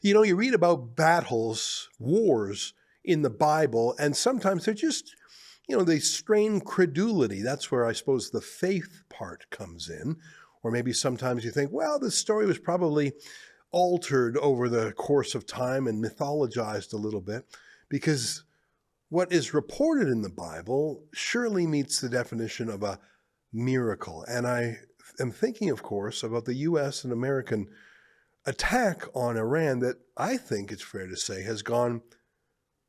You know, you read about battles, wars in the Bible, and sometimes they're just, they strain credulity. That's where I suppose the faith part comes in. Or maybe sometimes you think, well, this story was probably altered over the course of time and mythologized a little bit, because what is reported in the Bible surely meets the definition of a miracle. And I am thinking, of course, about the U.S. and American attack on Iran that I think it's fair to say has gone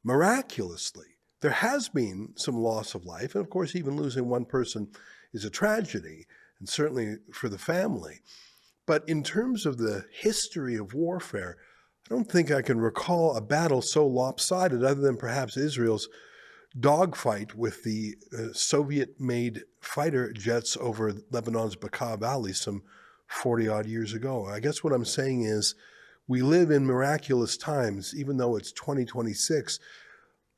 miraculously. There has been some loss of life, and of course, even losing one person is a tragedy, and certainly for the family. But in terms of the history of warfare, I don't think I can recall a battle so lopsided, other than perhaps Israel's dogfight with the Soviet-made fighter jets over Lebanon's Bekaa Valley some 40-odd years ago. I guess what I'm saying is we live in miraculous times, even though it's 2026.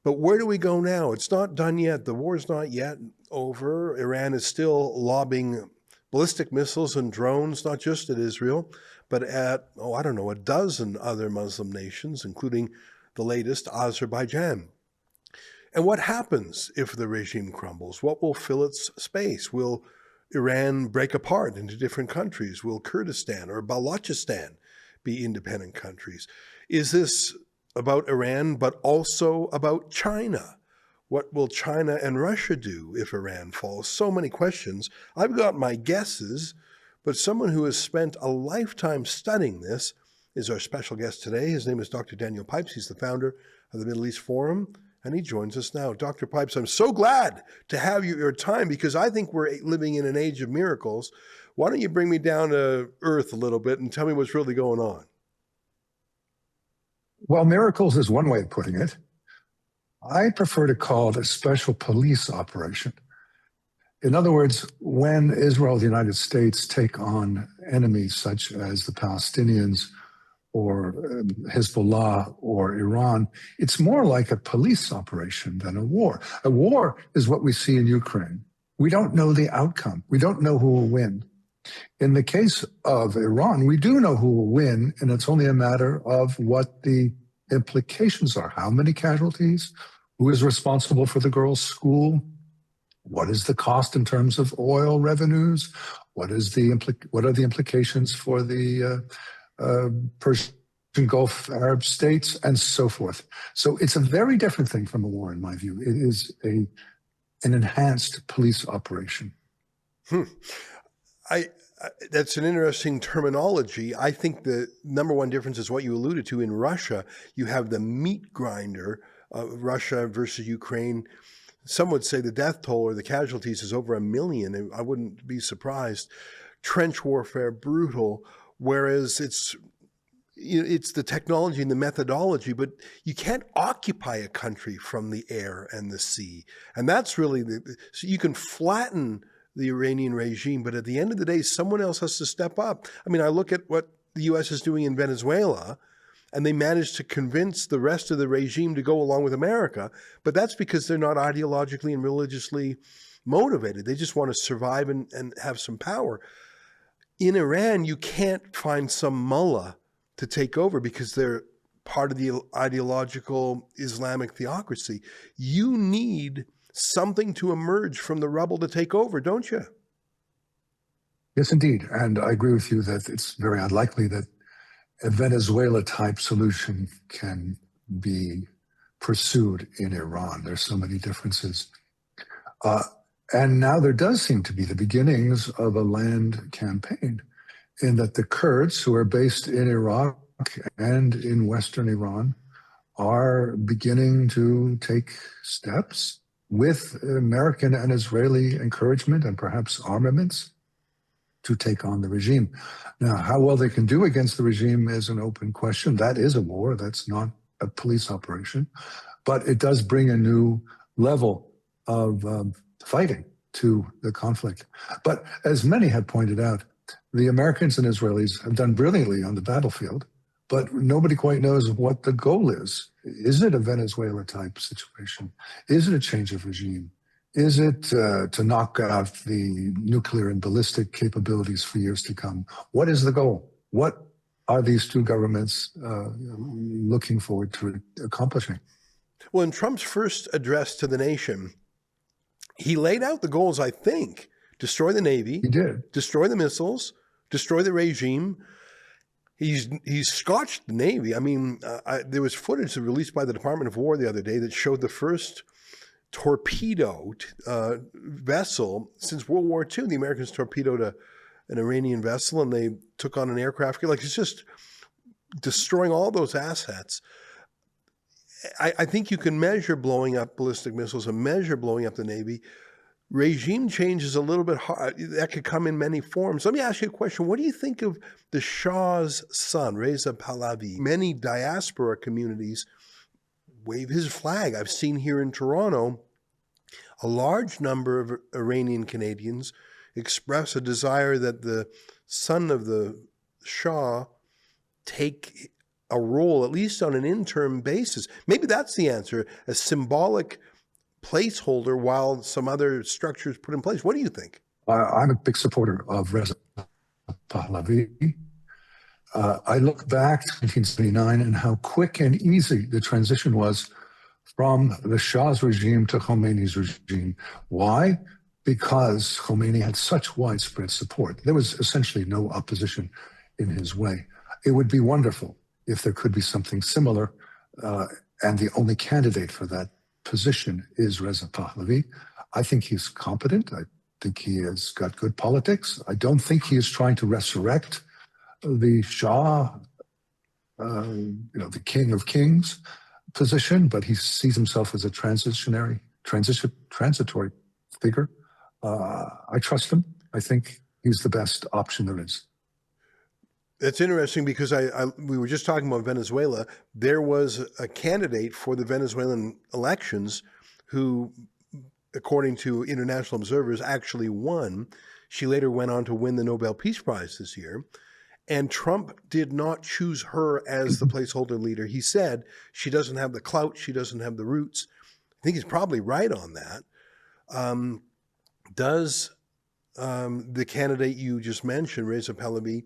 But where do we go now? It's not done yet. The war's not yet over. Iran is still lobbing ballistic missiles and drones, not just at Israel, but at, a dozen other Muslim nations, including the latest, Azerbaijan. And what happens if the regime crumbles? What will fill its space? Will Iran break apart into different countries? Will Kurdistan or Balochistan be independent countries? Is this about Iran, but also about China? What will China and Russia do if Iran falls? So many questions. I've got my guesses, but someone who has spent a lifetime studying this is our special guest today. His name is Dr. Daniel Pipes. He's the founder of the Middle East Forum, and he joins us now. Dr. Pipes, I'm so glad to have you your time, because I think we're living in an age of miracles. Why don't you bring me down to earth a little bit and tell me what's really going on? Well, miracles is one way of putting it. I prefer to call it a special police operation. In other words, when Israel and the United States take on enemies such as the Palestinians or Hezbollah or Iran, it's more like a police operation than a war. A war is what we see in Ukraine. We don't know the outcome. We don't know who will win. In the case of Iran, we do know who will win, and it's only a matter of what the implications are. How many casualties? Who is responsible for the girls' school? What is the cost in terms of oil revenues? What are the implications for the Persian Gulf Arab states, and so forth? So it's a very different thing from a war, in my view. It is an enhanced police operation. That's an interesting terminology. I think the number one difference is what you alluded to. In Russia, you have the meat grinder of Russia versus Ukraine. Some would say the death toll or the casualties is over 1 million. I wouldn't be surprised. Trench warfare, brutal, whereas it's the technology and the methodology, but you can't occupy a country from the air and the sea. And that's really so you can flatten the Iranian regime, but at the end of the day, someone else has to step up. I mean, I look at what the U.S. is doing in Venezuela, and they managed to convince the rest of the regime to go along with America, but that's because they're not ideologically and religiously motivated. They just want to survive and have some power. In Iran, you can't find some mullah to take over because they're part of the ideological Islamic theocracy. You need something to emerge from the rubble to take over, don't you? Yes, indeed. And I agree with you that it's very unlikely that a Venezuela-type solution can be pursued in Iran. There's so many differences. And now there does seem to be the beginnings of a land campaign, in that the Kurds, who are based in Iraq and in Western Iran, are beginning to take steps with American and Israeli encouragement and perhaps armaments to take on the regime. Now, how well they can do against the regime is an open question. That is a war. That's not a police operation. But it does bring a new level of fighting to the conflict. But as many have pointed out, the Americans and Israelis have done brilliantly on the battlefield, but nobody quite knows what the goal is. Is it a Venezuela-type situation? Is it a change of regime? Is it to knock out the nuclear and ballistic capabilities for years to come? What is the goal? What are these two governments looking forward to accomplishing? Well, in Trump's first address to the nation, he laid out the goals, I think: destroy the Navy, He did. destroy the missiles, destroy the regime. He's scotched the Navy. I mean, there was footage released by the Department of War the other day that showed the first torpedoed vessel since World War II. The Americans torpedoed an Iranian vessel, and they took on an aircraft. Like, it's just destroying all those assets. I think you can measure blowing up ballistic missiles and measure blowing up the Navy. Regime change is a little bit hard. That could come in many forms. Let me ask you a question. What do you think of the Shah's son, Reza Pahlavi? Many diaspora communities wave his flag. I've seen here in Toronto a large number of Iranian Canadians express a desire that the son of the Shah take a role, at least on an interim basis. Maybe that's the answer, a symbolic placeholder while some other structures put in place. What do you think? I'm a big supporter of Reza Pahlavi. I look back to 1979 and how quick and easy the transition was from the Shah's regime to Khomeini's regime. Why? Because Khomeini had such widespread support. There was essentially no opposition in his way. It would be wonderful if there could be something similar, and the only candidate for that position is Reza Pahlavi. I think he's competent. I think he has got good politics. I don't think he is trying to resurrect the Shah, the king of kings position, but he sees himself as a transitory figure. I trust him. I think he's the best option there is. It's interesting because we were just talking about Venezuela. There was a candidate for the Venezuelan elections who, according to international observers, actually won. She later went on to win the Nobel Peace Prize this year. And Trump did not choose her as the placeholder leader. He said she doesn't have the clout, she doesn't have the roots. I think he's probably right on that. Does the candidate you just mentioned, Reza Pahlavi,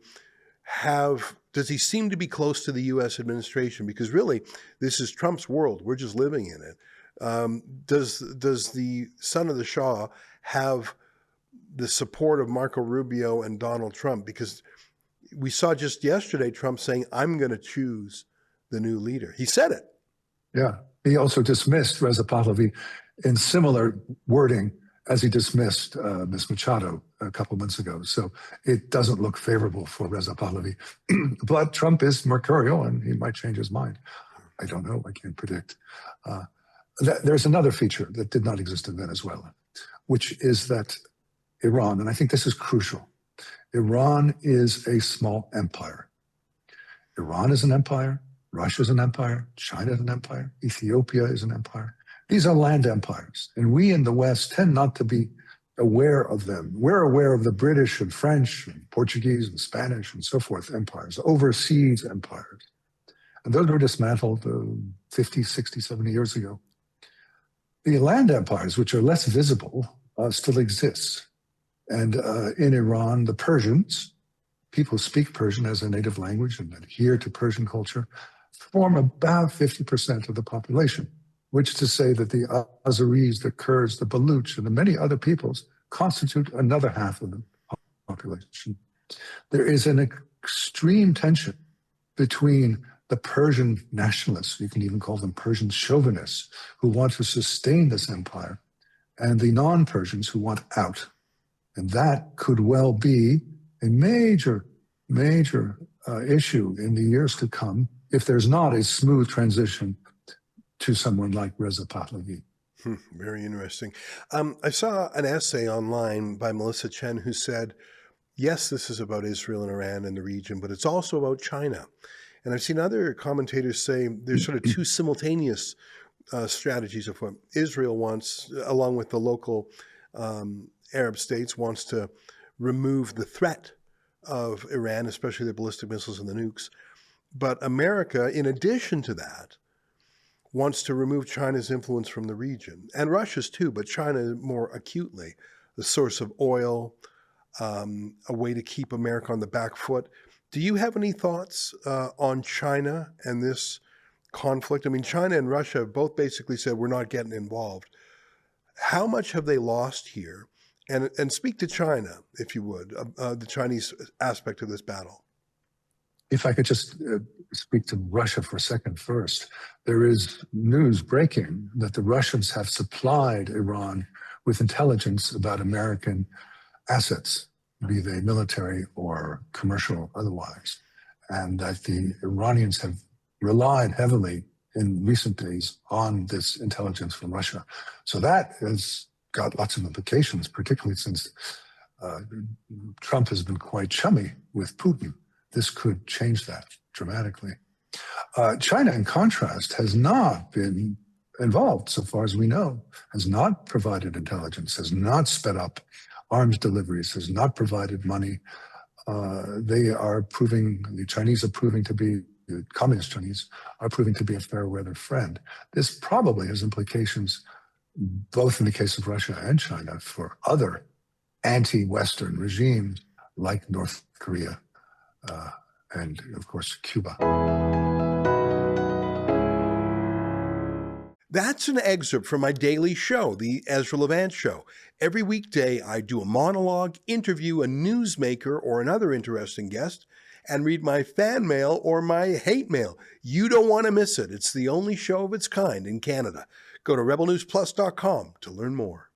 does he seem to be close to the U.S. administration? Because really, this is Trump's world. We're just living in it. Does the son of the Shah have the support of Marco Rubio and Donald Trump? Because we saw just yesterday Trump saying, I'm going to choose the new leader. He said it. Yeah. He also dismissed Reza Pahlavi in similar wording as he dismissed Ms. Machado a couple of months ago. So it doesn't look favorable for Reza Pahlavi. But Trump is mercurial, and he might change his mind. I don't know. I can't predict. There's another feature that did not exist in Venezuela, which is that Iran, and I think this is crucial, Iran is a small empire. Iran is an empire. Russia is an empire. China is an empire. Ethiopia is an empire. These are land empires, and we in the West tend not to be aware of them. We're aware of the British and French and Portuguese and Spanish and so forth empires, overseas empires. And those were dismantled 50, 60, 70 years ago. The land empires, which are less visible, still exist. And in Iran, the Persians, people who speak Persian as a native language and adhere to Persian culture, form about 50% of the population, which is to say that the Azeris, the Kurds, the Baluch, and the many other peoples constitute another half of the population. There is an extreme tension between the Persian nationalists, you can even call them Persian chauvinists, who want to sustain this empire, and the non-Persians who want out. And that could well be a major issue in the years to come if there's not a smooth transition to someone like Reza Pahlavi. Very interesting. I saw an essay online by Melissa Chen who said, yes, this is about Israel and Iran and the region, but it's also about China. And I've seen other commentators say there's sort of two simultaneous strategies of what Israel wants, along with the local Arab states, wants to remove the threat of Iran, especially the ballistic missiles and the nukes. But America, in addition to that, wants to remove China's influence from the region, and Russia's too, but China more acutely, the source of oil, a way to keep America on the back foot. Do you have any thoughts on China and this conflict? I mean, China and Russia have both basically said we're not getting involved. How much have they lost here? And speak to China, if you would, the Chinese aspect of this battle. If I could just speak to Russia for a second first, there is news breaking that the Russians have supplied Iran with intelligence about American assets, be they military or commercial otherwise, and that the Iranians have relied heavily in recent days on this intelligence from Russia. So that has got lots of implications, particularly since Trump has been quite chummy with Putin. This could change that dramatically. China, in contrast, has not been involved, so far as we know, has not provided intelligence, has not sped up arms deliveries, has not provided money. The Chinese are proving to be, the communist Chinese are proving to be a fair weather friend. This probably has implications, both in the case of Russia and China, for other anti-Western regimes like North Korea and, of course, Cuba. That's an excerpt from my daily show, the Ezra Levant Show. Every weekday, I do a monologue, interview a newsmaker or another interesting guest, and read my fan mail or my hate mail. You don't want to miss it. It's the only show of its kind in Canada. Go to rebelnewsplus.com to learn more.